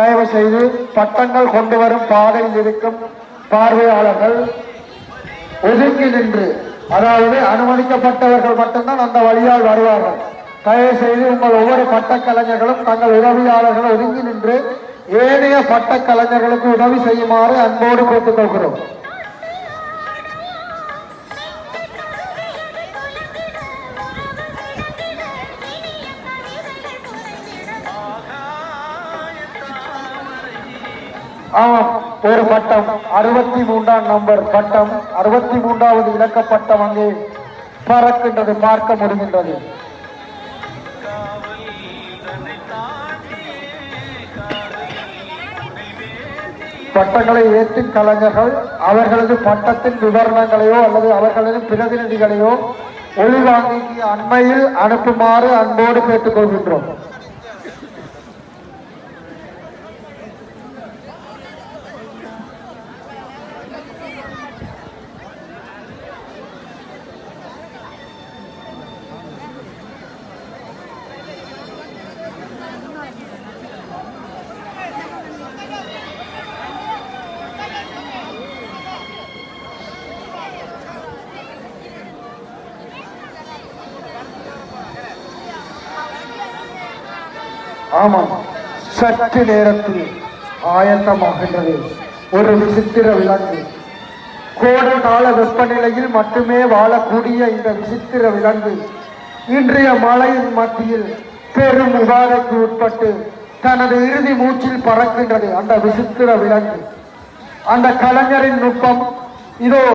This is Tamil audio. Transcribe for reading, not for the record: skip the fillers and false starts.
தயவு செய்து பட்டங்கள் கொண்டு வரும் பாதையில் இருக்கும் பார்வையாளர்கள் ஒதுங்கி நின்று, அதாவது அனுமதிக்கப்பட்டவர்கள் மட்டும்தான் அந்த வழியால் வருவார்கள். தயவு செய்து உங்கள் ஒவ்வொரு பட்ட கலைஞர்களும் தங்கள் உதவியாளர்கள் ஒதுங்கி நின்று ஏனைய பட்ட கலைஞர்களுக்கு உதவி செய்யுமாறு அன்போடு கேட்டுக் கொள்கிறோம். ஆமாம், ஒரு பட்டம் 63ஆம் நம்பர் பட்டம் 63வது இலக்க பட்டம் அங்கே பறக்கின்றது, பார்க்க முடிகின்றது. பட்டங்களை ஏற்றும் கலைஞர்கள் அவர்களது பட்டத்தின் விவரணங்களையோ அல்லது அவர்களது பிரதிநிதிகளையோ ஒளிவாங்கிக்கு அண்மையில் அனுப்புமாறு அன்போடு கேட்டுக் கொள்கின்றோம். ஆமாம், சற்று நேரத்தில் ஆயத்தமாகின்றது ஒரு விசித்திர விலங்கு. கோடை கால வெப்பநிலையில் மட்டுமே வாழக்கூடிய இந்த விசித்திர விலங்கு இன்றைய மழையின் மத்தியில் பெரும் உபாதைக்கு உட்பட்டு தனது இறுதி மூச்சில் பறக்கின்றது. அந்த விசித்திர விலங்கு, அந்த கலைஞரின் நுட்பம் இதோ